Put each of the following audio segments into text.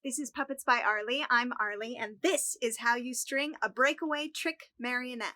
This is Puppets by Arlee. I'm Arlee, and this is how you string a breakaway trick marionette.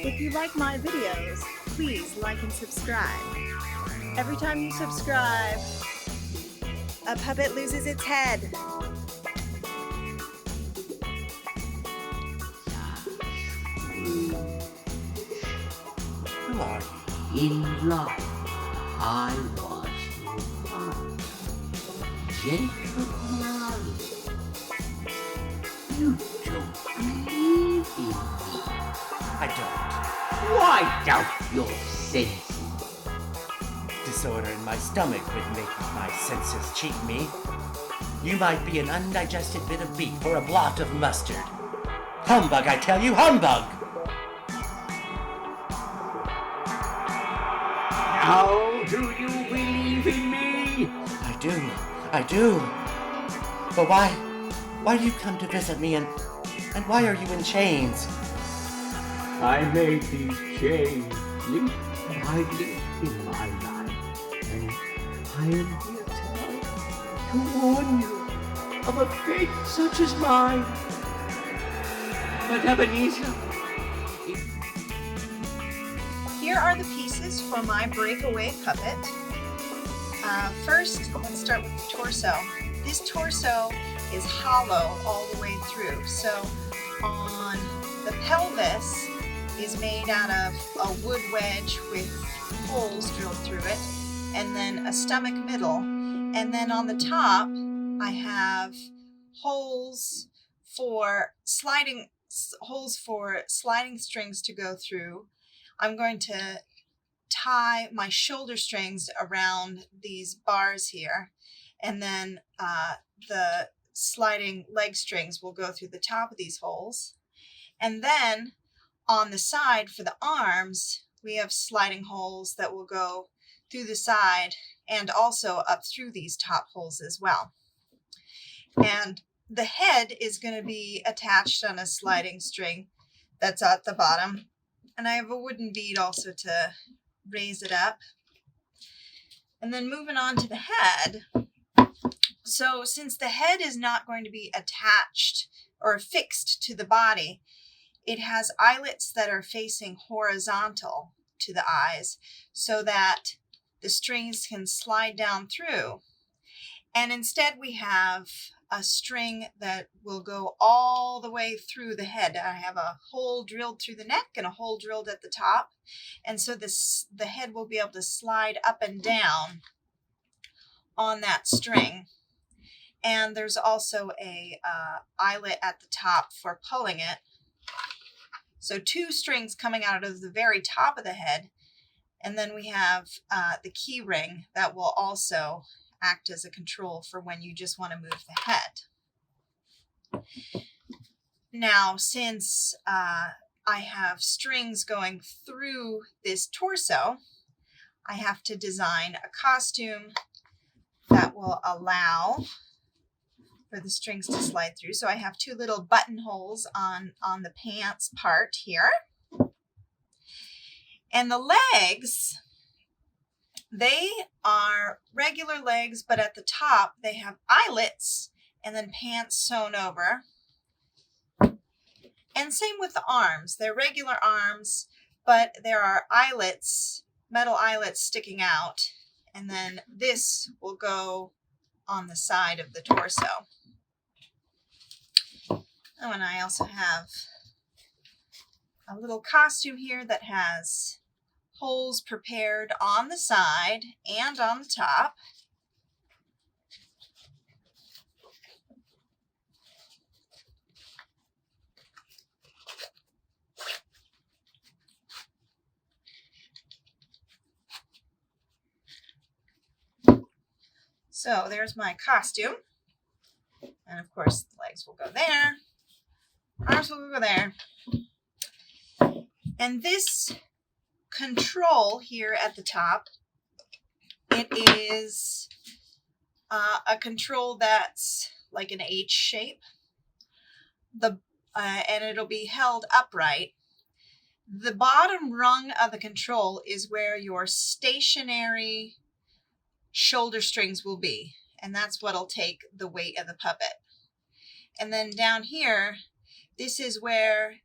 If you like my videos, please like and subscribe. Every time you subscribe, a puppet loses its head. Who are you? In life, I was Jacob Marley. You don't believe in me. I don't. Why doubt your senses? Disorder in my stomach would make my senses cheat me. You might be an undigested bit of beef or a blot of mustard. Humbug, I tell you, humbug! Now do you believe in me? I do. But why do you come to visit me and why are you in chains? I made these chains link widely in my life, and I am here tonight to warn you of a fate such as mine. But Ebenezer, Here are the pieces for my breakaway puppet. First, let's start with the torso. This torso is hollow all the way through. So on the pelvis is made out of a wood wedge with holes drilled through it, and then a stomach middle. And then on the top, I have holes for sliding strings to go through. I'm going to tie my shoulder strings around these bars here, and then the sliding leg strings will go through the top of these holes. And then on the side for the arms, we have sliding holes that will go through the side and also up through these top holes as well. And the head is going to be attached on a sliding string that's at the bottom. And I have a wooden bead also to raise it up. And then moving on to the head. So since the head is not going to be attached or affixed to the body, it has eyelets that are facing horizontal to the eyes so that the strings can slide down through. And instead we have a string that will go all the way through the head. I have a hole drilled through the neck and a hole drilled at the top. And so the head will be able to slide up and down on that string. And there's also a eyelet at the top for pulling it. So two strings coming out of the very top of the head. And then we have the key ring that will also act as a control for when you just want to move the head. Now, since I have strings going through this torso, I have to design a costume that will allow for the strings to slide through. So I have two little buttonholes on the pants part here. And the legs, they are regular legs, but at the top they have eyelets and then pants sewn over. And same with the arms. They're regular arms, but there are eyelets, metal eyelets sticking out. And then this will go on the side of the torso. Oh, and I also have a little costume here that has holes prepared on the side and on the top. So there's my costume. And of course, the legs will go there. Arms will go there. And this control here at the top, it is a control that's like an H shape. And it'll be held upright. The bottom rung of the control is where your stationary shoulder strings will be. And that's what'll take the weight of the puppet. And then down here, this is where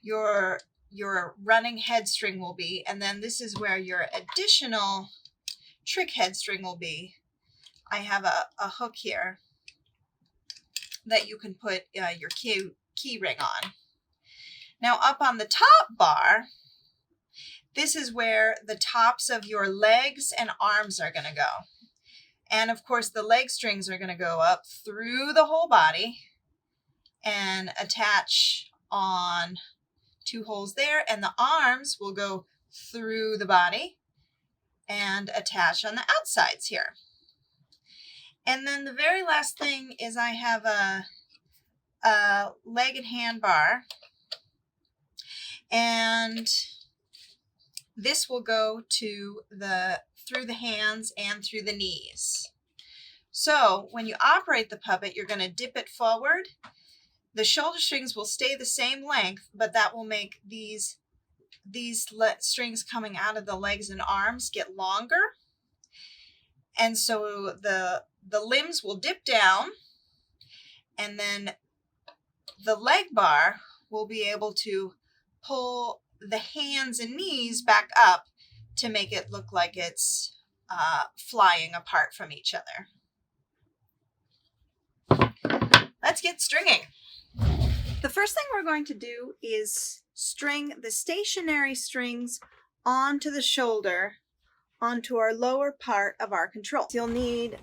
your running head string will be. And then this is where your additional trick head string will be. I have a hook here that you can put your key ring on. Now up on the top bar, this is where the tops of your legs and arms are going to go. And of course the leg strings are going to go up through the whole body and attach on 2 holes there. And the arms will go through the body and attach on the outsides here. And then the very last thing is I have a leg and hand bar. And this will go to through the hands and through the knees. So when you operate the puppet, you're going to dip it forward. The shoulder strings will stay the same length, but that will make these strings coming out of the legs and arms get longer. And so the limbs will dip down, and then the leg bar will be able to pull the hands and knees back up to make it look like it's flying apart from each other. Let's get stringing. The first thing we're going to do is string the stationary strings onto the shoulder, onto our lower part of our control. You'll need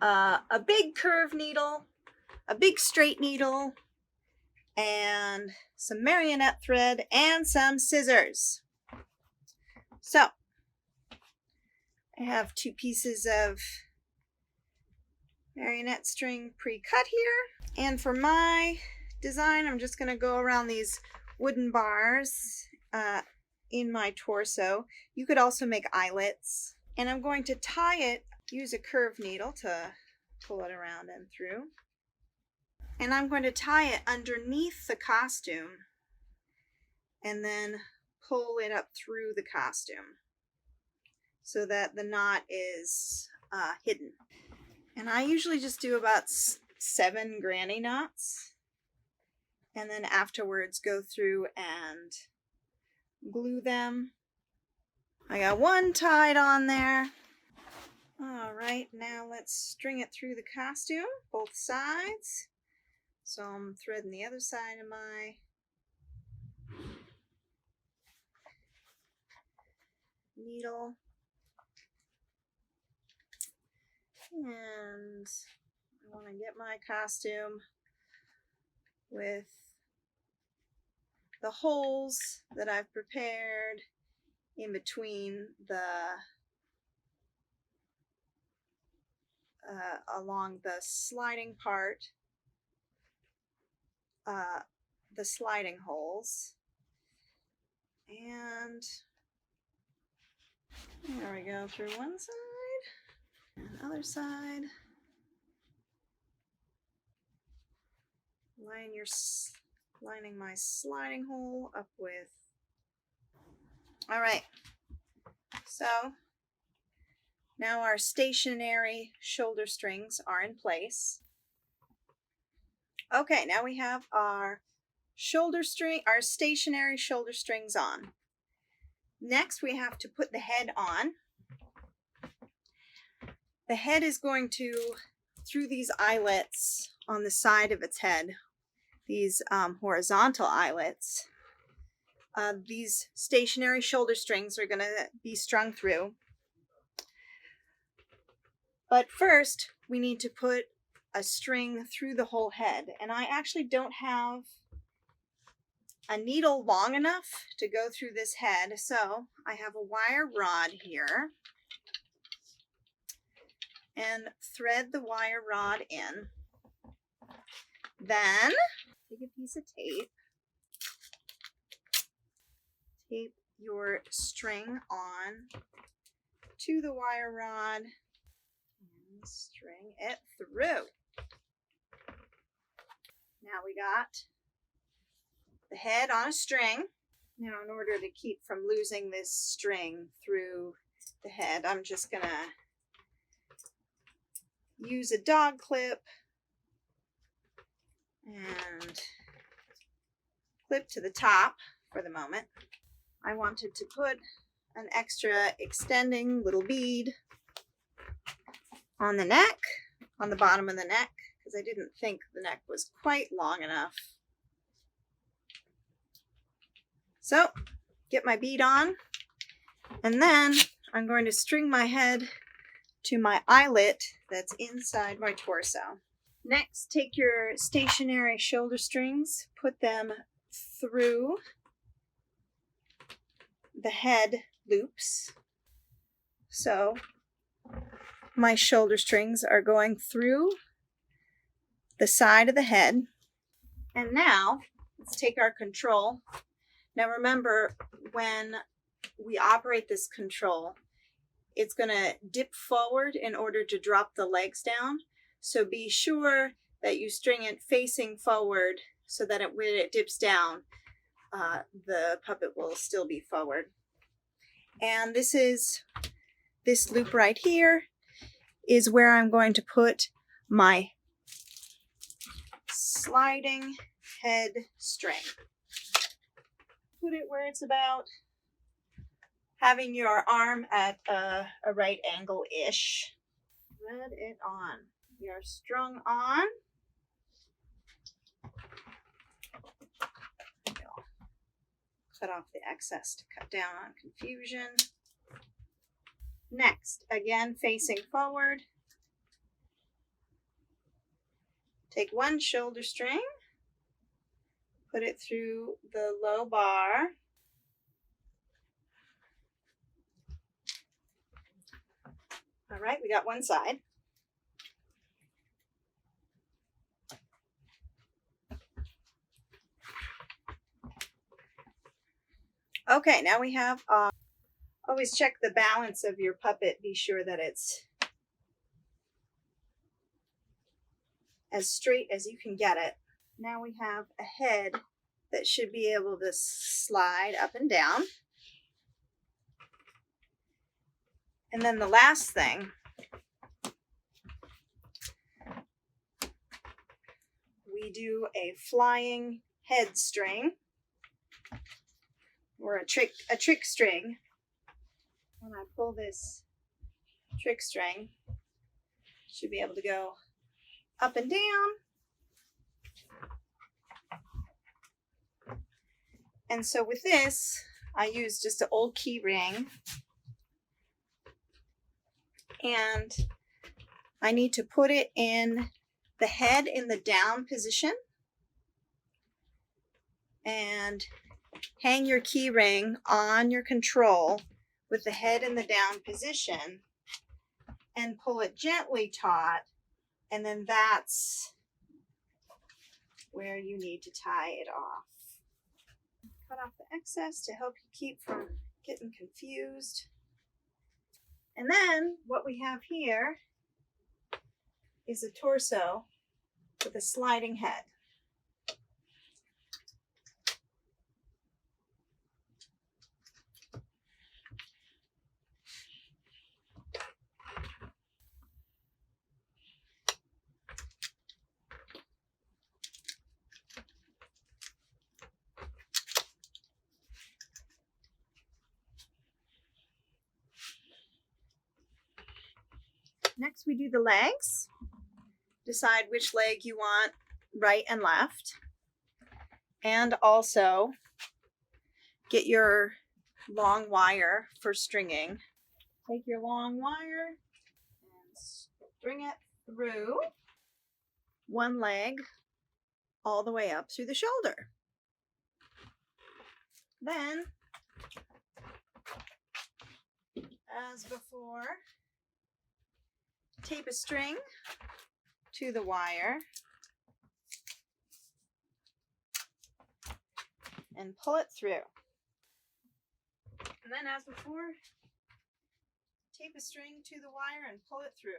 a big curved needle, a big straight needle, and some marionette thread and some scissors. So I have 2 pieces of marionette string pre-cut here. And for my design, I'm just going to go around these wooden bars in my torso. You could also make eyelets. And I'm going to tie it, use a curved needle to pull it around and through. And I'm going to tie it underneath the costume and then pull it up through the costume so that the knot is hidden. And I usually just do about 7 granny knots, and then afterwards go through and glue them. I got 1 tied on there. All right, now let's string it through the costume, both sides. So I'm threading the other side of my needle. And I want to get my costume with the holes that I've prepared in between along the sliding part, the sliding holes. And there we go, through one side and other side. Lining my sliding hole up with. All right, so now our stationary shoulder strings are in place. Okay, now we have our stationary shoulder strings on. Next, we have to put the head on. The head is going to, through these eyelets on the side of its head, these horizontal eyelets, these stationary shoulder strings are going to be strung through. But first, we need to put a string through the whole head. And I actually don't have a needle long enough to go through this head, so I have a wire rod here. And thread the wire rod in. Then take a piece of tape. Tape your string on to the wire rod and string it through. Now we got the head on a string. Now in order to keep from losing this string through the head, I'm just gonna use a dog clip and clip to the top for the moment. I wanted to put an extra extending little bead on the neck, on the bottom of the neck, because I didn't think the neck was quite long enough. So, get my bead on, and then I'm going to string my head to my eyelet that's inside my torso. Next, take your stationary shoulder strings, put them through the head loops. So, my shoulder strings are going through the side of the head. And now, let's take our control. Now remember, when we operate this control, it's going to dip forward in order to drop the legs down. So be sure that you string it facing forward so that when it dips down, the puppet will still be forward. And this loop right here is where I'm going to put my sliding head string. Put it where it's about having your arm at a right angle-ish. Thread it on. You're strung on. Cut off the excess to cut down on confusion. Next, again facing forward. Take one shoulder string, put it through the low bar. All right, we got one side. Okay, now we have, always check the balance of your puppet. Be sure that it's as straight as you can get it. Now we have a head that should be able to slide up and down. And then the last thing, we do a flying head string, or a trick string. When I pull this trick string, it should be able to go up and down. And so with this, I use just an old key ring, and I need to put it in the head in the down position and hang your key ring on your control with the head in the down position and pull it gently taut, and then that's where you need to tie it off. Cut off the excess to help you keep from getting confused. And then what we have here is a torso with a sliding head. Next, we do the legs. Decide which leg you want, right and left. And also get your long wire for stringing. Take your long wire and string it through one leg all the way up through the shoulder. Then, as before, tape a string to the wire and pull it through. And then as before, tape a string to the wire and pull it through.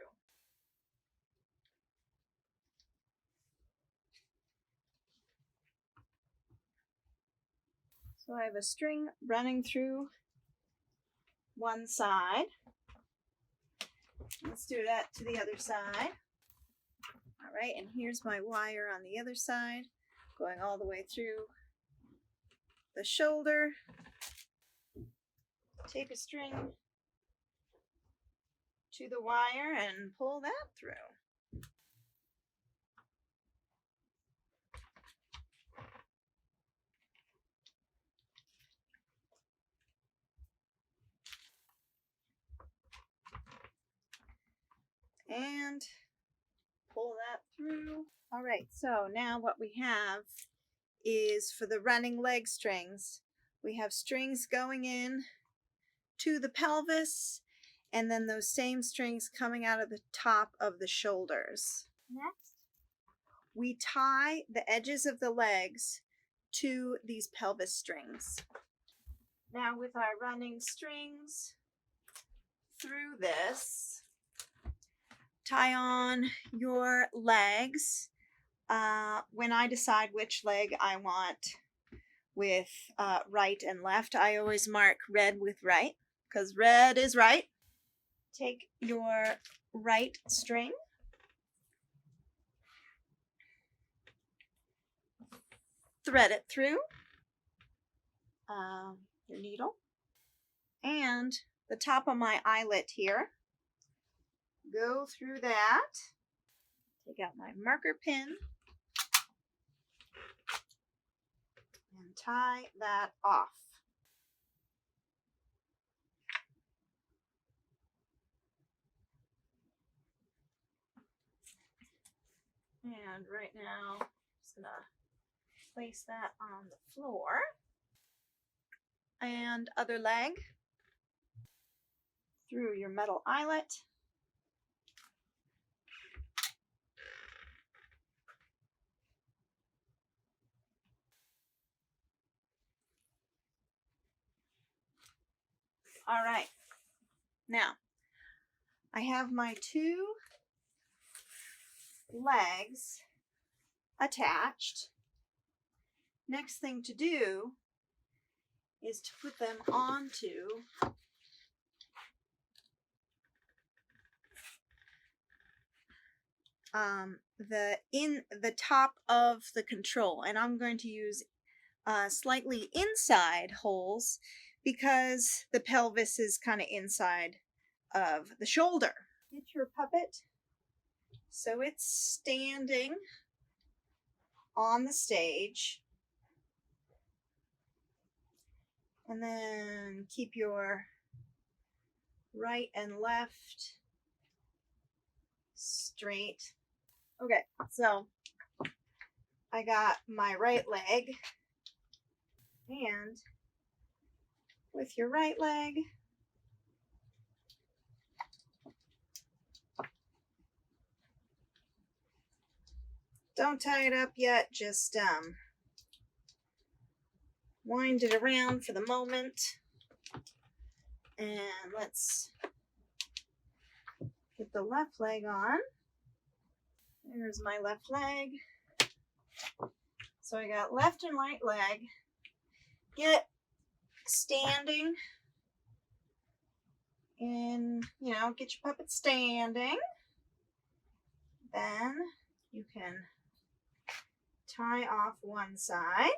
So I have a string running through one side. Let's do that to the other side. All right, and here's my wire on the other side, going all the way through the shoulder. Tape a string to the wire and pull that through. And pull that through. All right, so now what we have is for the running leg strings, we have strings going in to the pelvis and then those same strings coming out of the top of the shoulders. Next, we tie the edges of the legs to these pelvis strings. Now with our running strings through this, tie on your legs. When I decide which leg I want with right and left, I always mark red with right, because red is right. Take your right string, thread it through your needle, and the top of my eyelet here. Go through that, take out my marker pin, and tie that off. And right now, I'm just gonna place that on the floor. And other leg, through your metal eyelet. All right, now I have my two legs attached. Next thing to do is to put them onto the top of the control, and I'm going to use slightly inside holes because the pelvis is kind of inside of the shoulder. Get your puppet so it's standing on the stage, and then keep your right and left straight. Okay, so I got my right leg, and with your right leg, don't tie it up yet, just wind it around for the moment. And let's get the left leg on. There's my left leg. So I got left and right leg. Get standing. And, get your puppet standing. Then you can tie off one side.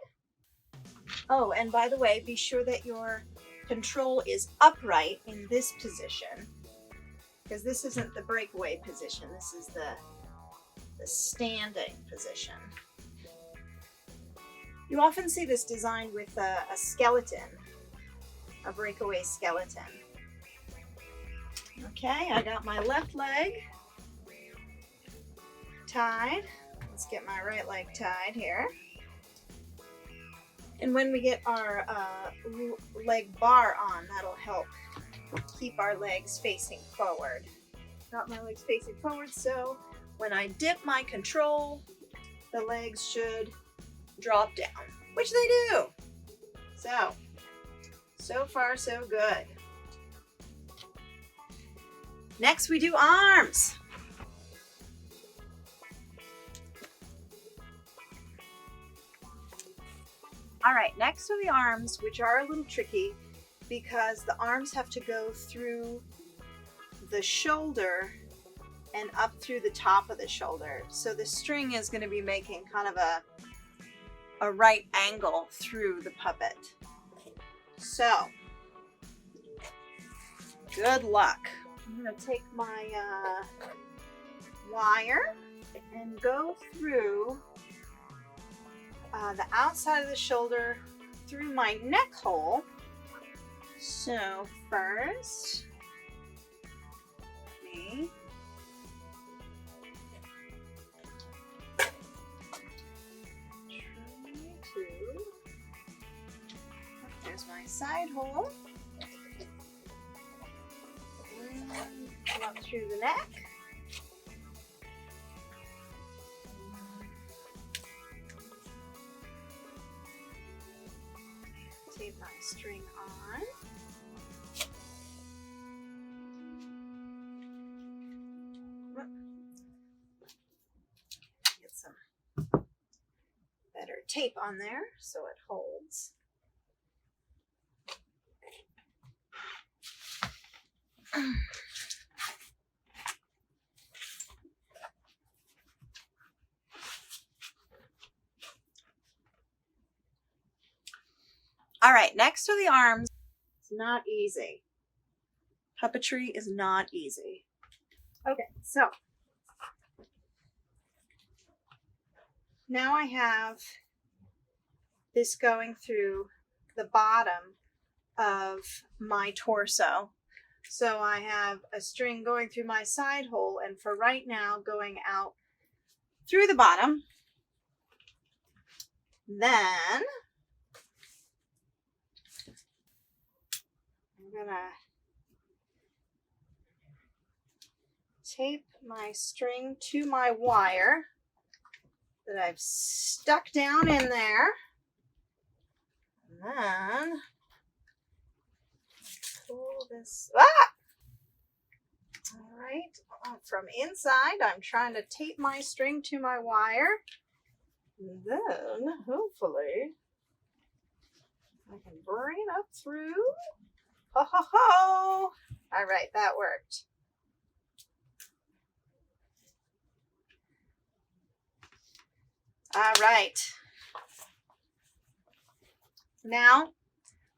Oh, and by the way, be sure that your control is upright in this position, because this isn't the breakaway position. This is the standing position. You often see this designed with a skeleton, a breakaway skeleton. Okay, I got my left leg tied. Let's get my right leg tied here. And when we get our leg bar on, that'll help keep our legs facing forward. Got my legs facing forward, so when I dip my control, the legs should drop down, which they do. So far so good. Next we do arms. All right, next are the arms, which are a little tricky because the arms have to go through the shoulder and up through the top of the shoulder. So the string is going to be making kind of a right angle through the puppet. So, good luck. I'm going to take my wire and go through the outside of the shoulder through my neck hole. So first, me there's my side hole. Come up through the neck. Tape my string on. Get some better tape on there so it holds. All right, next are the arms. It's not easy. Puppetry is not easy. Okay, so now I have this going through the bottom of my torso. So I have a string going through my side hole, and for right now going out through the bottom. Then I'm gonna tape my string to my wire that I've stuck down in there. And then pull this. All right, from inside, I'm trying to tape my string to my wire. And then, hopefully, I can bring it up through. Ho, ho, ho! All right, that worked. All right. Now,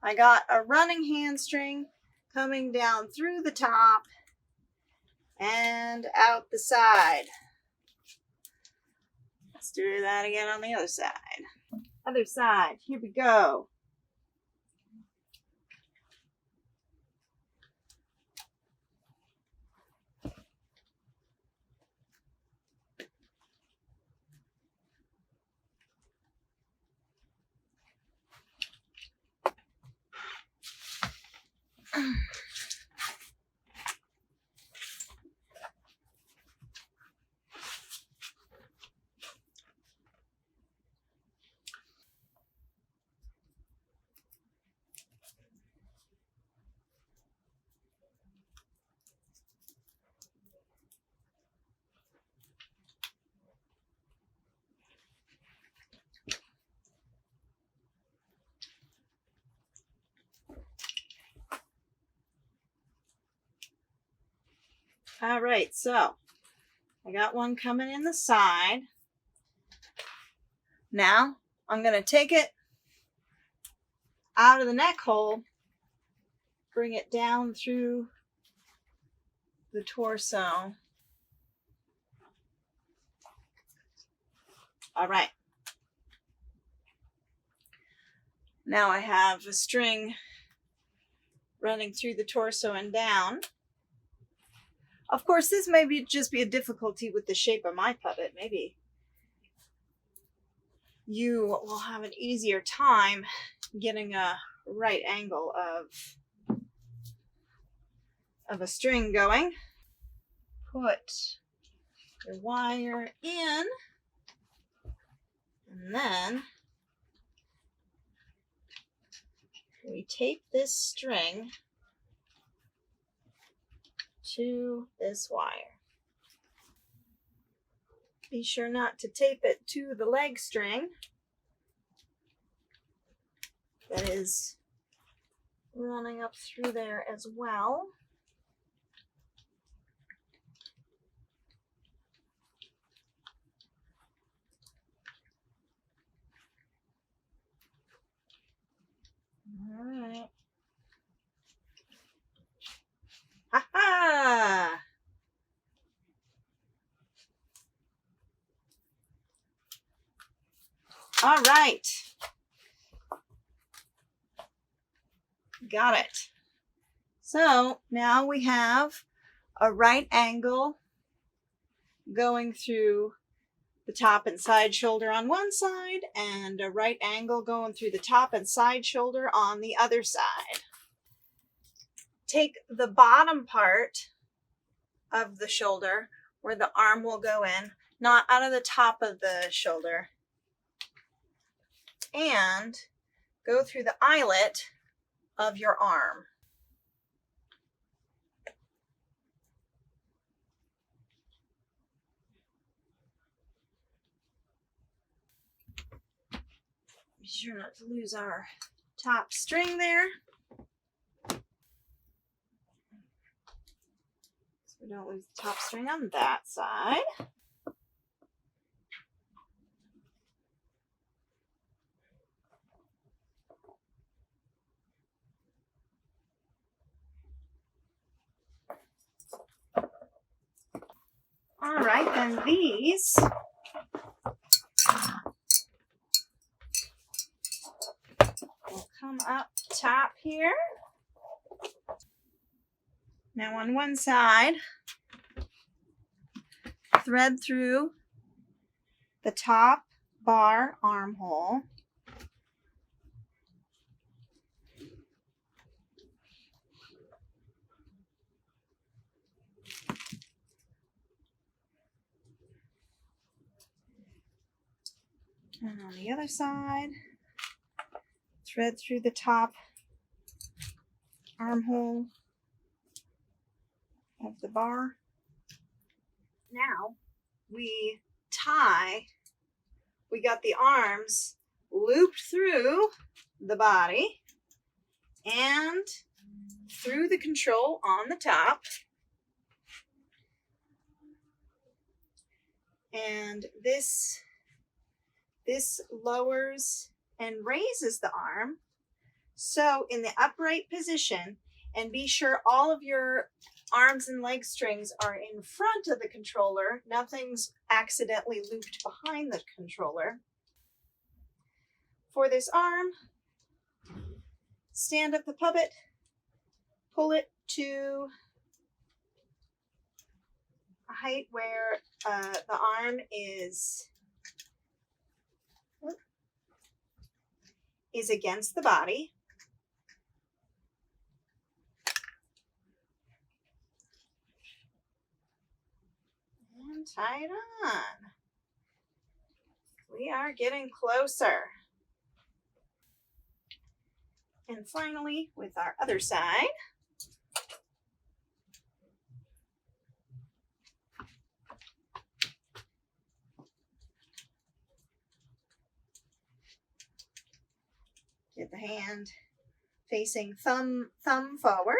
I got a running hand string coming down through the top and out the side. Let's do that again on the other side. Other side, here we go. All right, so I got one coming in the side. Now I'm going to take it out of the neck hole, bring it down through the torso. All right. Now I have a string running through the torso and down. Of course, this may just be a difficulty with the shape of my puppet. Maybe you will have an easier time getting a right angle of a string going. Put your wire in, and then we tape this string to this wire. Be sure not to tape it to the leg string that is running up through there as well. All right. Ha-ha! All right. Got it. So now we have a right angle going through the top and side shoulder on one side and a right angle going through the top and side shoulder on the other side. Take the bottom part of the shoulder where the arm will go in, not out of the top of the shoulder, and go through the eyelet of your arm. Be sure not to lose our top string there. So we don't lose the top string on that side. All right, then these will come up top here. Now on one side, thread through the top bar armhole. And on the other side, thread through the top armhole of the bar. Now we got the arms looped through the body and through the control on the top. And this lowers and raises the arm. So in the upright position, and be sure all of your arms and leg strings are in front of the controller. Nothing's accidentally looped behind the controller. For this arm, stand up the puppet, pull it to a height where the arm is against the body. And tie it on. We are getting closer. And finally, with our other side, get the hand facing thumb forward.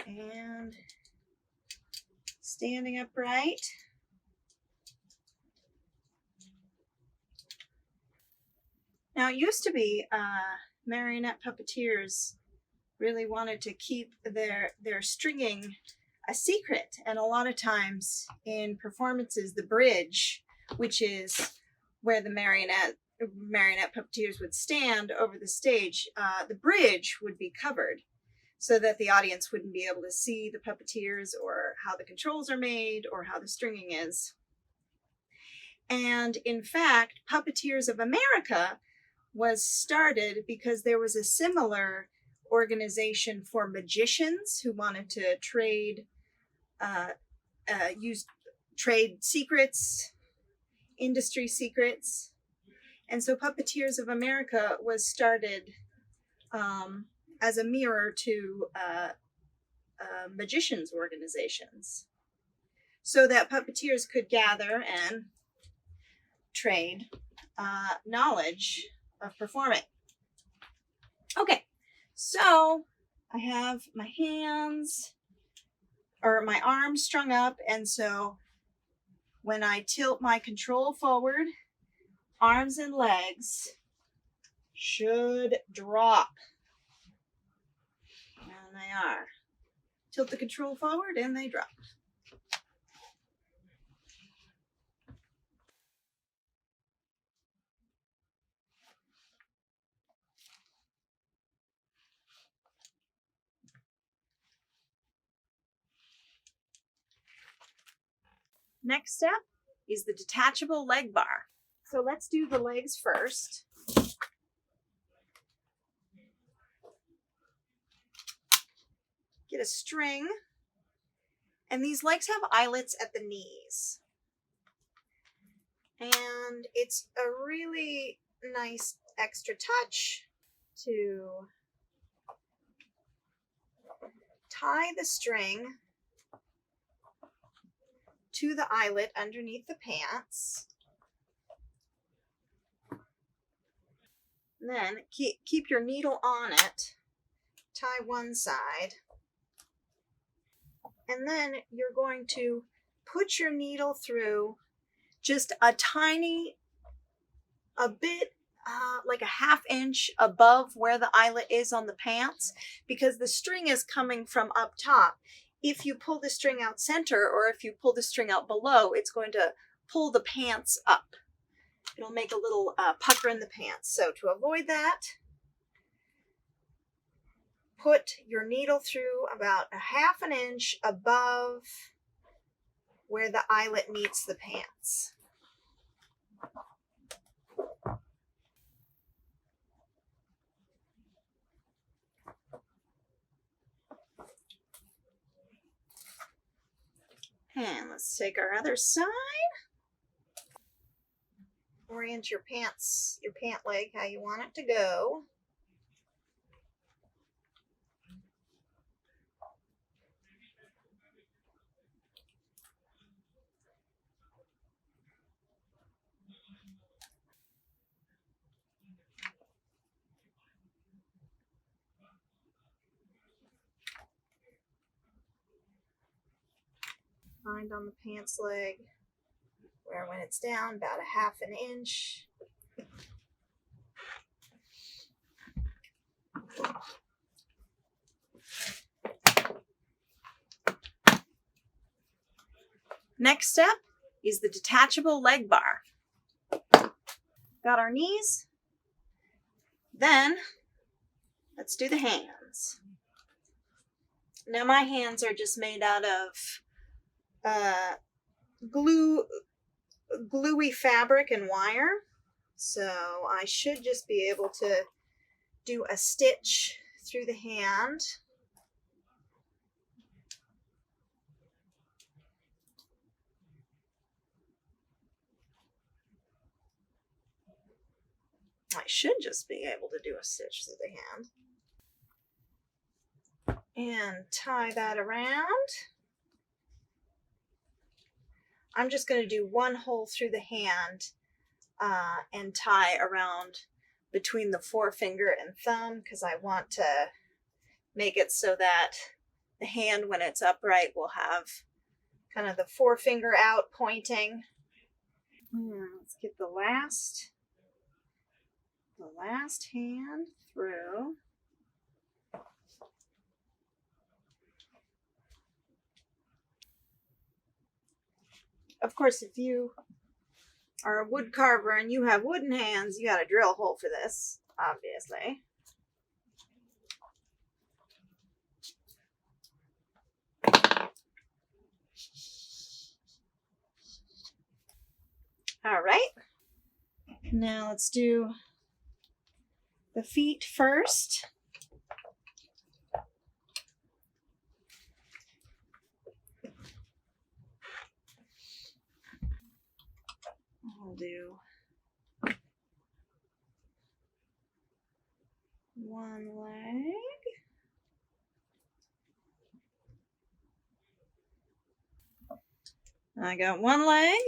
And standing upright. Now it used to be marionette puppeteers really wanted to keep their stringing a secret, and a lot of times in performances the bridge, which is where the marionette puppeteers would stand over the stage, the bridge would be covered so that the audience wouldn't be able to see the puppeteers or how the controls are made or how the stringing is. And in fact, Puppeteers of America was started because there was a similar organization for magicians who wanted to trade secrets, industry secrets, And so Puppeteers of America was started as a mirror to magicians' organizations, so that puppeteers could gather and trade knowledge of performing. Okay, so I have my hands or my arms strung up, and so when I tilt my control forward, arms and legs should drop. And they are. Tilt the control forward and they drop. Next step is the detachable leg bar. So let's do the legs first. Get a string, and these legs have eyelets at the knees. And it's a really nice extra touch to tie the string to the eyelet underneath the pants. And then keep your needle on it, tie one side, and then you're going to put your needle through just a bit, like a ½ inch above where the eyelet is on the pants, because the string is coming from up top. If you pull the string out center, or if you pull the string out below, it's going to pull the pants up. It'll make a little pucker in the pants. So to avoid that, put your needle through about a ½ inch above where the eyelet meets the pants. And let's take our other side. Orient your pants, your pant leg, how you want it to go. Find on the pants leg where when it's down about a ½ inch. Next step is the detachable leg bar. Got our knees. Then let's do the hands. Now my hands are just made out of gluey fabric and wire, so I should just be able to do a stitch through the hand. I should just be able to do a stitch through the hand. And tie that around. I'm just going to do one hole through the hand and tie around between the forefinger and thumb, because I want to make it so that the hand, when it's upright, will have kind of the forefinger out pointing. Let's get the last hand through. Of course, if you are a wood carver and you have wooden hands, you got to drill a hole for this, obviously. All right. Now let's do the feet first. We'll do one leg. I got one leg.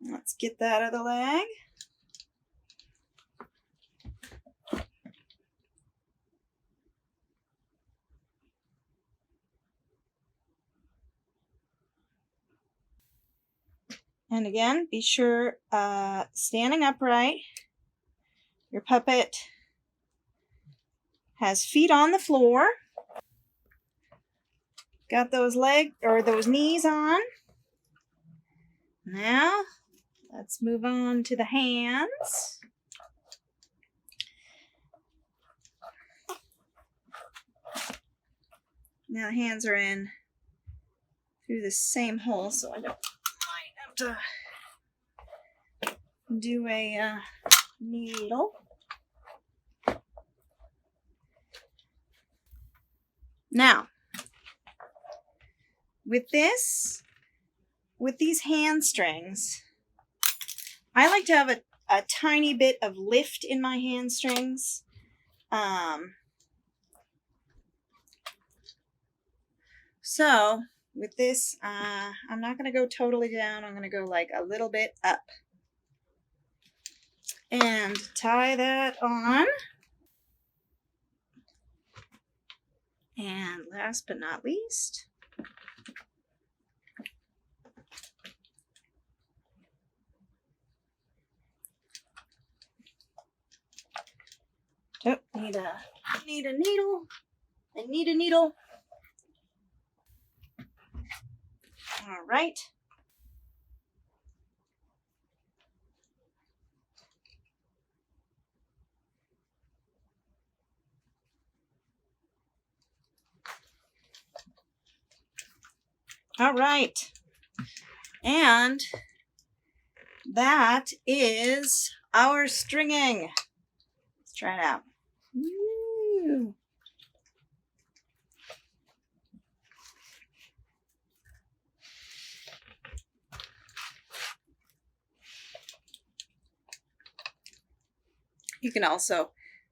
Let's get that other leg. And again, be sure, standing upright, your puppet has feet on the floor. Got those legs or those knees on. Now, let's move on to the hands. Now the hands are in through the same hole, so I don't might have to do a needle. Now, with these hand strings, I like to have a tiny bit of lift in my hand strings. So with this, I'm not going to go totally down. I'm going to go like a little bit up. And tie that on. And last but not least, oh, need a needle. I need a needle. All right. All right. And that is our stringing. Let's try it out. Woo. You can also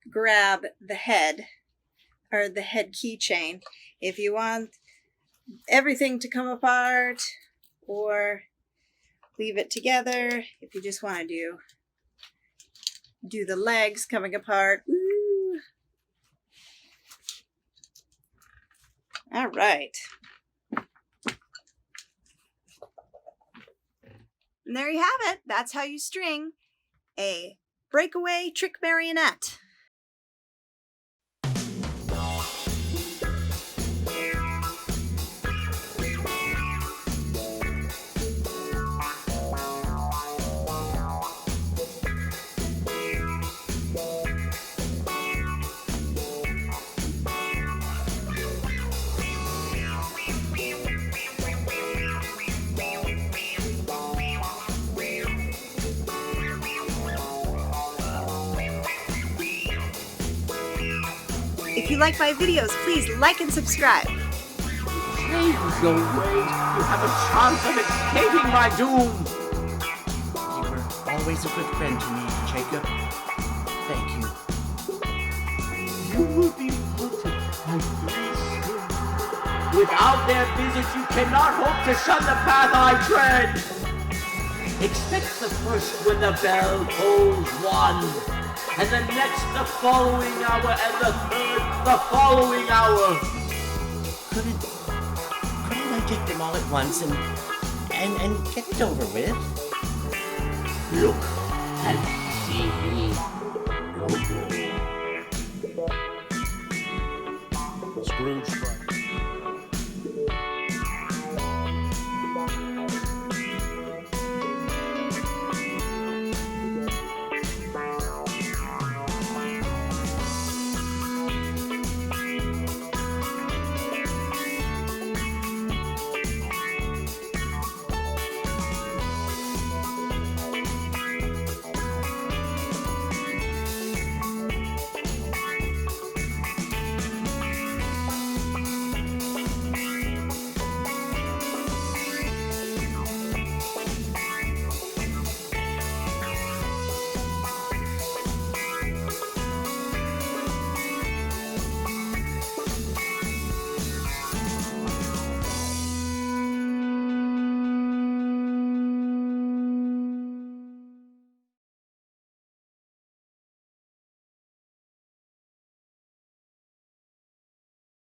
grab the head or the head keychain if you want everything to come apart, or leave it together if you just want to do the legs coming apart. Woo. All right. And there you have it. That's how you string a breakaway trick marionette. If you like my videos, please like and subscribe. Change your ways. You have a chance of escaping my doom. You were always a good friend to me, Jacob. Thank you. You will be haunted by three spirits. Without their visits, you cannot hope to shun the path I tread. Expect the first when the bell tolls 1, and the next the following hour, and the third the following hour. Couldn't I take them all at once and get it over with? Look and see. Scrooge.